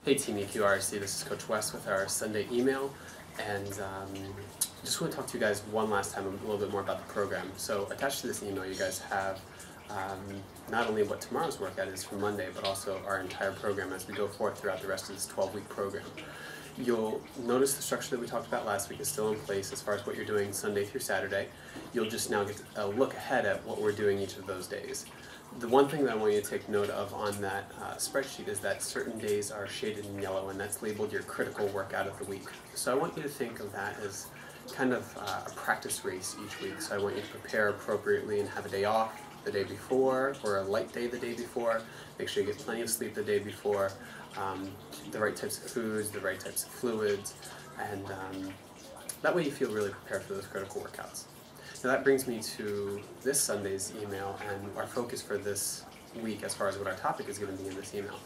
Hey Team EQRRC, this is Coach West with our Sunday email, and just want to talk to you guys one last time a little bit more about the program. So attached to this email you guys have not only what tomorrow's workout is for Monday, but also our entire program as we go forth throughout the rest of this 12-week program. You'll notice the structure that we talked about last week is still in place as far as what you're doing Sunday through Saturday. You'll just now get a look ahead at what we're doing each of those days. The one thing that I want you to take note of on that spreadsheet is that certain days are shaded in yellow, and that's labeled your critical workout of the week. So I want you to think of that as kind of a practice race each week. So I want you to prepare appropriately and have a day off the day before, or a light day the day before. Make sure you get plenty of sleep the day before, the right types of foods, the right types of fluids, and that way you feel really prepared for those critical workouts. Now that brings me to this Sunday's email and our focus for this week as far as what our topic is going to be in this email.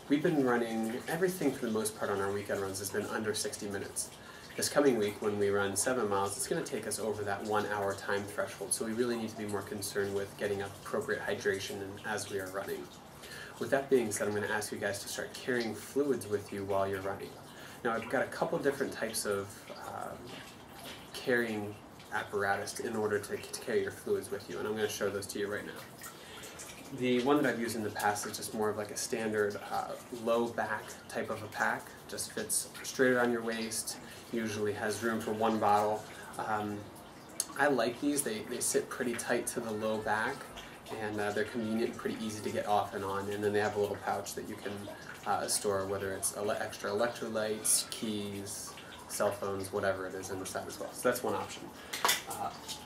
We've been running everything for the most part on our weekend runs has been under 60 minutes. This coming week when we run 7 miles, it's going to take us over that 1 hour time threshold, so we really need to be more concerned with getting appropriate hydration as we are running. With that being said, I'm going to ask you guys to start carrying fluids with you while you're running. Now I've got a couple different types of carrying apparatus in order to carry your fluids with you, and I'm going to show those to you right now. The one that I've used in the past is just more of like a standard low back type of a pack, just fits straight around your waist, usually has room for one bottle. I like these, they sit pretty tight to the low back, and they're convenient and pretty easy to get off and on, and then they have a little pouch that you can store whether it's extra electrolytes, keys, cell phones, whatever it is inside as well. So that's one option.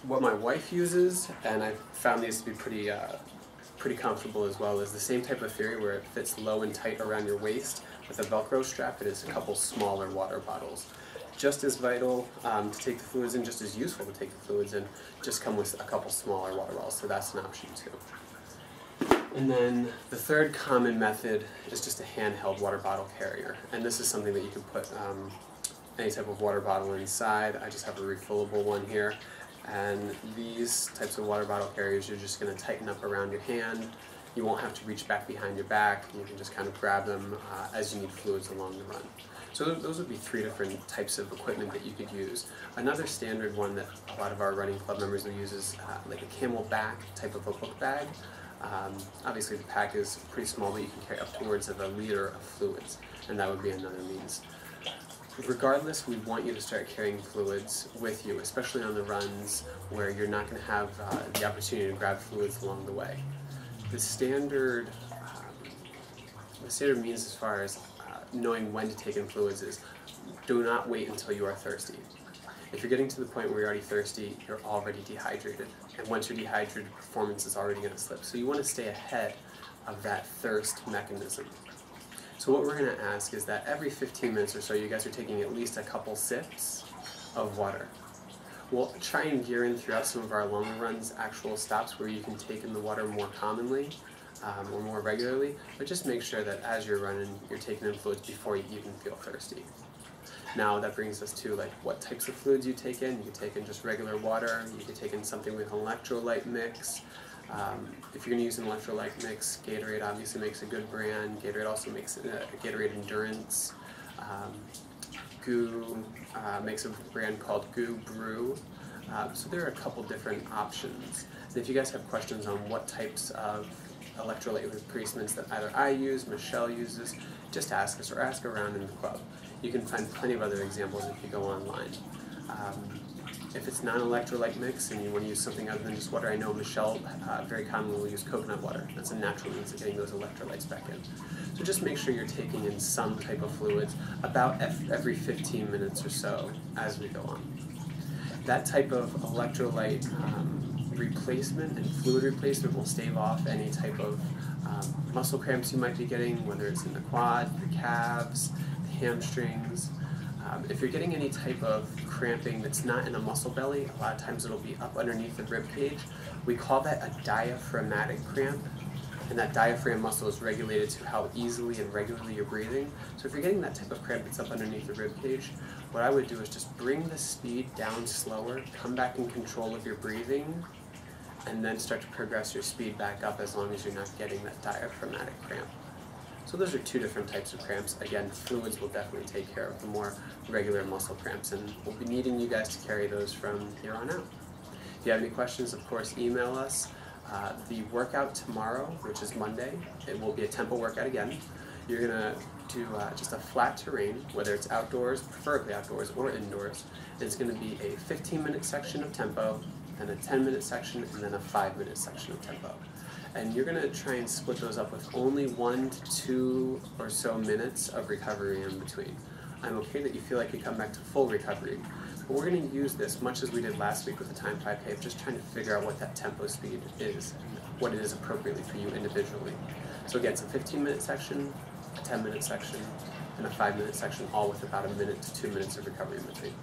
What my wife uses, and I found these to be pretty comfortable as well, is the same type of theory where it fits low and tight around your waist with a Velcro strap. It is a couple smaller water bottles. Just as vital to take the fluids in, just as useful to take the fluids in, just come with a couple smaller water bottles, so that's an option too. And then the third common method is just a handheld water bottle carrier, and this is something that you can put any type of water bottle inside. I just have a refillable one here, and these types of water bottle carriers you're just going to tighten up around your hand. You won't have to reach back behind your back. You can just kind of grab them as you need fluids along the run. So those would be three different types of equipment that you could use. Another standard one that a lot of our running club members will use is like a camelback type of a book bag. Obviously the pack is pretty small, but you can carry upwards of 1 liter of fluids, and that would be another means. Regardless, we want you to start carrying fluids with you, especially on the runs where you're not going to have the opportunity to grab fluids along the way. The standard means as far as knowing when to take in fluids is do not wait until you are thirsty. If you're getting to the point where you're already thirsty, you're already dehydrated. And once you're dehydrated, performance is already going to slip. So you want to stay ahead of that thirst mechanism. So what we're going to ask is that every 15 minutes or so, you guys are taking at least a couple sips of water. We'll try and gear in throughout some of our longer runs actual stops where you can take in the water more commonly or more regularly, but just make sure that as you're running, you're taking in fluids before you even feel thirsty. Now that brings us to like what types of fluids you take in. You can take in just regular water, you can take in something with an electrolyte mix. If you're going to use an electrolyte mix, Gatorade obviously makes a good brand. Gatorade also makes Gatorade Endurance. Goo makes a brand called Goo Brew. So there are a couple different options. And if you guys have questions on what types of electrolyte replacements that either I use, Michelle uses, just ask us or ask around in the club. You can find plenty of other examples if you go online. If it's not an electrolyte mix and you want to use something other than just water, I know Michelle very commonly will use coconut water. That's a natural means of getting those electrolytes back in. So just make sure you're taking in some type of fluids about every 15 minutes or so as we go on. That type of electrolyte replacement and fluid replacement will stave off any type of muscle cramps you might be getting, whether it's in the quad, the calves, the hamstrings. If you're getting any type of cramping that's not in a muscle belly, a lot of times it'll be up underneath the rib cage. We call that a diaphragmatic cramp, and that diaphragm muscle is regulated to how easily and regularly you're breathing. So if you're getting that type of cramp that's up underneath the rib cage, what I would do is just bring the speed down slower, come back in control of your breathing, and then start to progress your speed back up as long as you're not getting that diaphragmatic cramp. So those are two different types of cramps. Again, fluids will definitely take care of the more regular muscle cramps, and we'll be needing you guys to carry those from here on out. If you have any questions, of course, email us. The workout tomorrow, which is Monday, it will be a tempo workout again. You're going to do just a flat terrain, whether it's outdoors, preferably outdoors, or indoors. And it's going to be a 15-minute section of tempo, then a 10-minute section, and then a 5-minute section of tempo. And you're going to try and split those up with only 1 to 2 or so minutes of recovery in between. I'm okay that you feel like you come back to full recovery, but we're going to use this much as we did last week with the time 5K, just trying to figure out what that tempo speed is and what it is appropriately for you individually. So again, it's a 15-minute section, a 10-minute section, and a 5-minute section, all with about 1 minute to 2 minutes of recovery in between.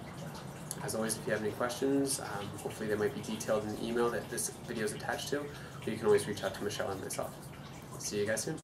As always, if you have any questions, hopefully they might be detailed in the email that this video is attached to, but you can always reach out to Michelle and myself. See you guys soon.